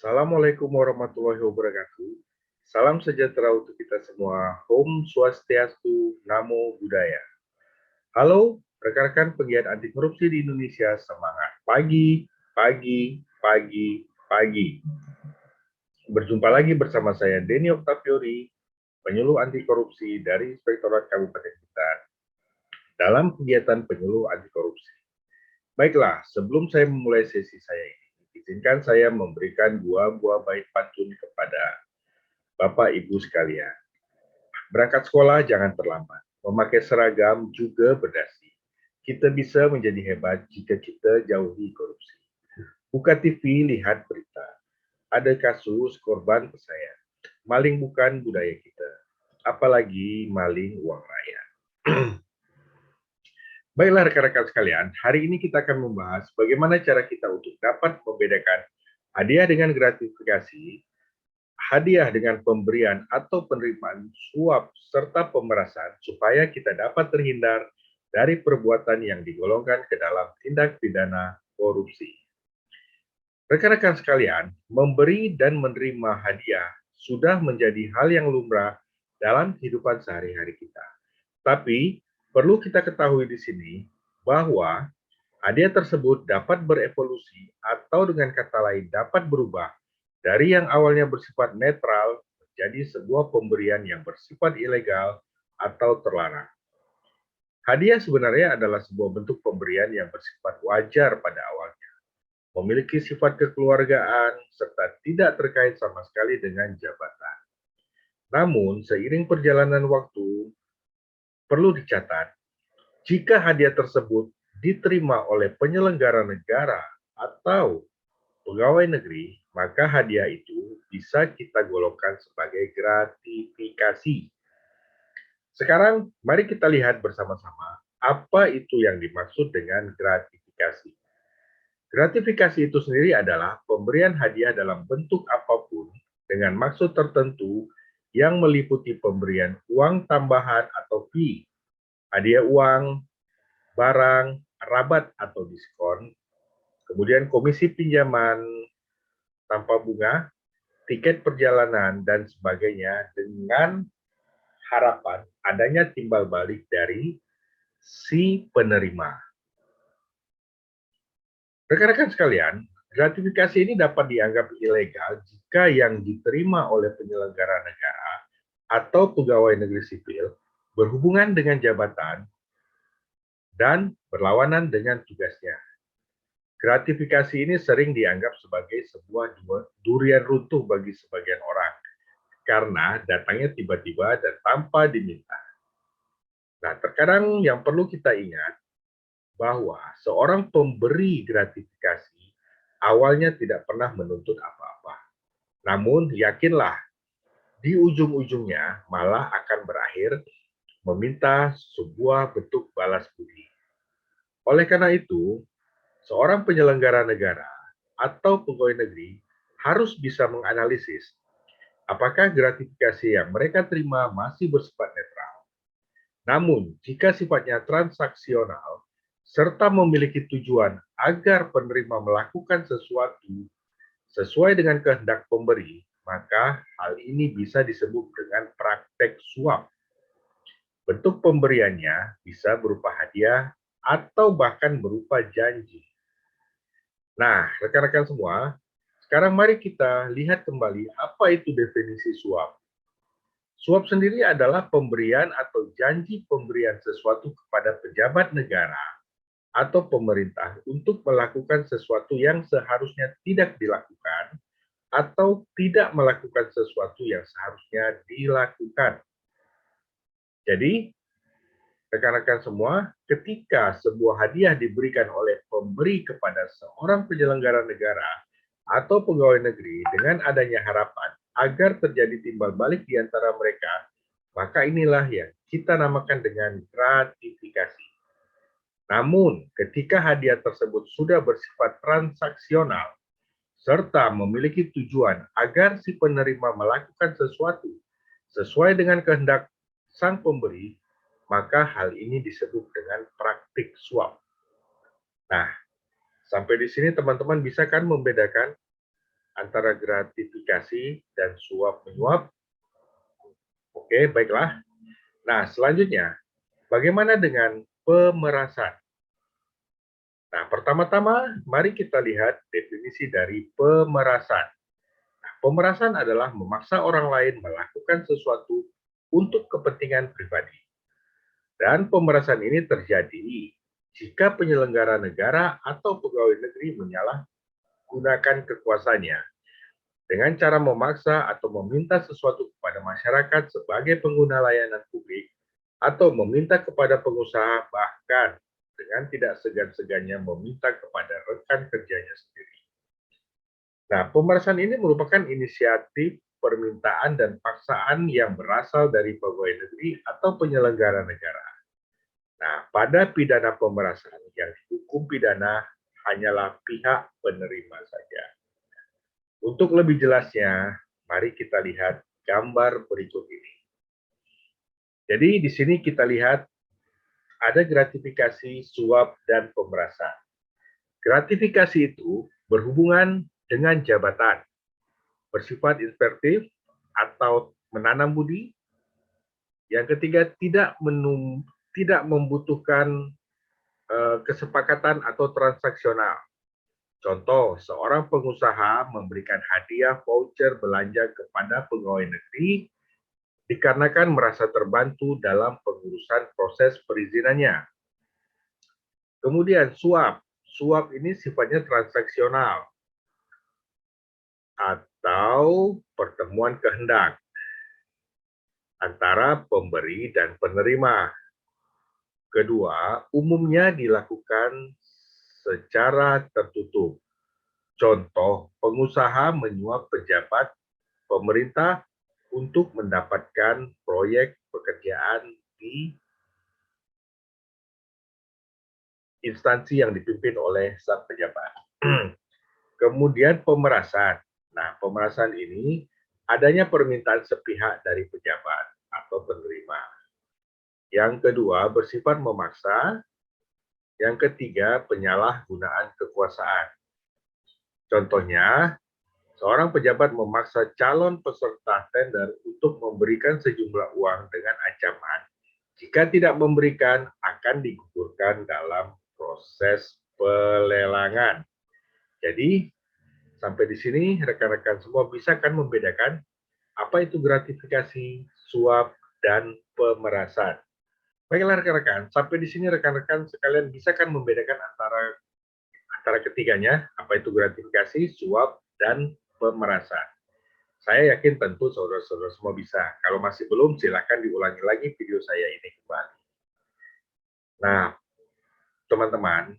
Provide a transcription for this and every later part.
Assalamualaikum warahmatullahi wabarakatuh. Salam sejahtera untuk kita semua. Om Swastiastu, Namo Buddhaya. Halo, rekan-rekan pegiat anti korupsi di Indonesia, semangat pagi, pagi, pagi, pagi. Berjumpa lagi bersama saya Denny Oktaviori, penyuluh anti korupsi dari Inspektorat Kabupaten Blitar dalam kegiatan penyuluh anti korupsi. Baiklah, sebelum saya memulai sesi saya ini, izinkan saya memberikan dua buah baik pantun kepada Bapak Ibu sekalian. Berangkat sekolah jangan terlambat. Memakai seragam juga berdasi. Kita bisa menjadi hebat jika kita jauhi korupsi. Buka TV, lihat berita. Ada kasus korban pesayat. Maling bukan budaya kita. Apalagi maling uang rakyat. Baiklah rekan-rekan sekalian, hari ini kita akan membahas bagaimana cara kita untuk dapat membedakan hadiah dengan gratifikasi, hadiah dengan pemberian atau penerimaan suap serta pemerasan supaya kita dapat terhindar dari perbuatan yang digolongkan ke dalam tindak pidana korupsi. Rekan-rekan sekalian, memberi dan menerima hadiah sudah menjadi hal yang lumrah dalam kehidupan sehari-hari kita. Tapi perlu kita ketahui di sini bahwa hadiah tersebut dapat berevolusi atau dengan kata lain dapat berubah dari yang awalnya bersifat netral menjadi sebuah pemberian yang bersifat ilegal atau terlarang. Hadiah sebenarnya adalah sebuah bentuk pemberian yang bersifat wajar pada awalnya, memiliki sifat kekeluargaan, serta tidak terkait sama sekali dengan jabatan. Namun, seiring perjalanan waktu, perlu dicatat, jika hadiah tersebut diterima oleh penyelenggara negara atau pegawai negeri, maka hadiah itu bisa kita golongkan sebagai gratifikasi. Sekarang, mari kita lihat bersama-sama apa itu yang dimaksud dengan gratifikasi. Gratifikasi itu sendiri adalah pemberian hadiah dalam bentuk apapun dengan maksud tertentu yang meliputi pemberian uang tambahan atau fee, hadiah uang, barang, rabat atau diskon, kemudian komisi pinjaman tanpa bunga, tiket perjalanan, dan sebagainya dengan harapan adanya timbal balik dari si penerima. Rekan-rekan sekalian, gratifikasi ini dapat dianggap ilegal jika yang diterima oleh penyelenggara negara atau pegawai negeri sipil berhubungan dengan jabatan dan berlawanan dengan tugasnya. Gratifikasi ini sering dianggap sebagai sebuah durian runtuh bagi sebagian orang karena datangnya tiba-tiba dan tanpa diminta. Nah, terkadang yang perlu kita ingat bahwa seorang pemberi gratifikasi awalnya tidak pernah menuntut apa-apa. Namun, yakinlah, di ujung-ujungnya malah akan berakhir meminta sebuah bentuk balas budi. Oleh karena itu, seorang penyelenggara negara atau pegawai negeri harus bisa menganalisis apakah gratifikasi yang mereka terima masih bersifat netral. Namun, jika sifatnya transaksional serta memiliki tujuan agar penerima melakukan sesuatu sesuai dengan kehendak pemberi, maka hal ini bisa disebut dengan praktek suap. Bentuk pemberiannya bisa berupa hadiah atau bahkan berupa janji. Nah, rekan-rekan semua, sekarang mari kita lihat kembali apa itu definisi suap. Suap sendiri adalah pemberian atau janji pemberian sesuatu kepada pejabat negara atau pemerintah untuk melakukan sesuatu yang seharusnya tidak dilakukan atau tidak melakukan sesuatu yang seharusnya dilakukan. Jadi, rekan-rekan semua, ketika sebuah hadiah diberikan oleh pemberi kepada seorang penyelenggara negara atau pegawai negeri dengan adanya harapan agar terjadi timbal balik di antara mereka, maka inilah yang kita namakan dengan gratifikasi. Namun, ketika hadiah tersebut sudah bersifat transaksional, serta memiliki tujuan agar si penerima melakukan sesuatu sesuai dengan kehendak sang pemberi, maka hal ini disebut dengan praktik suap. Nah, sampai di sini teman-teman bisa kan membedakan antara gratifikasi dan suap menyuap? Oke, baiklah. Nah, selanjutnya, bagaimana dengan pemerasan? Nah, pertama-tama, mari kita lihat definisi dari pemerasan. Nah, pemerasan adalah memaksa orang lain melakukan sesuatu untuk kepentingan pribadi. Dan pemerasan ini terjadi jika penyelenggara negara atau pegawai negeri menyalahgunakan kekuasaannya dengan cara memaksa atau meminta sesuatu kepada masyarakat sebagai pengguna layanan publik atau meminta kepada pengusaha, bahkan dengan tidak segan-segannya meminta kepada rekan kerjanya sendiri. Nah, pemerasan ini merupakan inisiatif permintaan dan paksaan yang berasal dari pegawai negeri atau penyelenggara negara. Nah, pada pidana pemerasan yang dihukum pidana hanyalah pihak penerima saja. Untuk lebih jelasnya, mari kita lihat gambar berikut ini. Jadi di sini kita lihat ada gratifikasi, suap, dan pemerasan. Gratifikasi itu berhubungan dengan jabatan, bersifat inspektif atau menanam budi. Yang ketiga, tidak membutuhkan kesepakatan atau transaksional. Contoh, seorang pengusaha memberikan hadiah voucher belanja kepada pegawai negeri dikarenakan merasa terbantu dalam pengurusan proses perizinannya. Kemudian suap. Suap ini sifatnya transaksional atau pertemuan kehendak antara pemberi dan penerima. Kedua, umumnya dilakukan secara tertutup. Contoh, pengusaha menyuap pejabat pemerintah untuk mendapatkan proyek pekerjaan di instansi yang dipimpin oleh sang pejabat. Kemudian pemerasan. Nah, pemerasan ini adanya permintaan sepihak dari pejabat atau penerima. Yang kedua, bersifat memaksa. Yang ketiga, penyalahgunaan kekuasaan. Contohnya, seorang pejabat memaksa calon peserta tender untuk memberikan sejumlah uang dengan ancaman jika tidak memberikan akan digugurkan dalam proses pelelangan. Jadi, sampai di sini rekan-rekan semua bisa kan membedakan apa itu gratifikasi, suap, dan pemerasan. Baiklah rekan-rekan, sampai di sini rekan-rekan sekalian bisa kan membedakan antara ketiganya, apa itu gratifikasi, suap, dan pemerasan. Saya yakin tentu saudara-saudara semua bisa. Kalau masih belum, silakan diulangi lagi video saya ini kembali. Nah, teman-teman,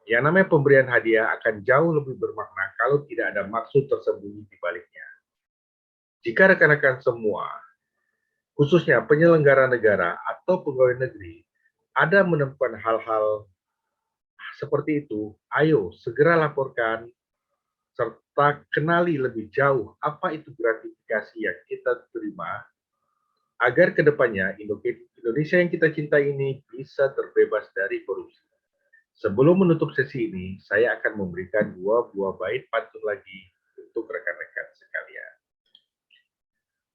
yang namanya pemberian hadiah akan jauh lebih bermakna kalau tidak ada maksud tersembunyi di baliknya. Jika rekan-rekan semua, khususnya penyelenggara negara atau pegawai negeri, ada menemukan hal-hal seperti itu, ayo segera laporkan serta kenali lebih jauh apa itu gratifikasi yang kita terima agar kedepannya Indonesia yang kita cintai ini bisa terbebas dari korupsi. Sebelum menutup sesi ini, saya akan memberikan 2 buah bait pantun lagi untuk rekan-rekan sekalian.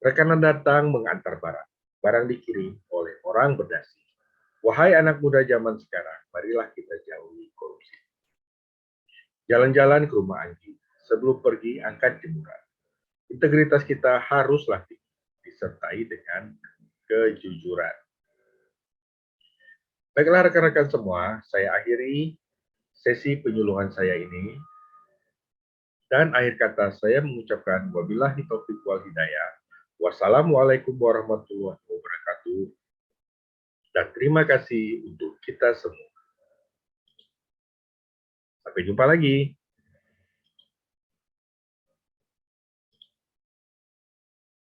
Rekanan datang mengantar barang. Barang dikirim oleh orang berdasi. Wahai anak muda zaman sekarang, marilah kita jauhi korupsi. Jalan-jalan ke rumah Anggi. Sebelum pergi, angkat jemuran. Integritas kita haruslah disertai dengan kejujuran. Baiklah rekan-rekan semua, saya akhiri sesi penyuluhan saya ini. Dan akhir kata saya mengucapkan wabillahi taufiq wal hidayah. Wassalamualaikum warahmatullahi wabarakatuh. Dan terima kasih untuk kita semua. Sampai jumpa lagi.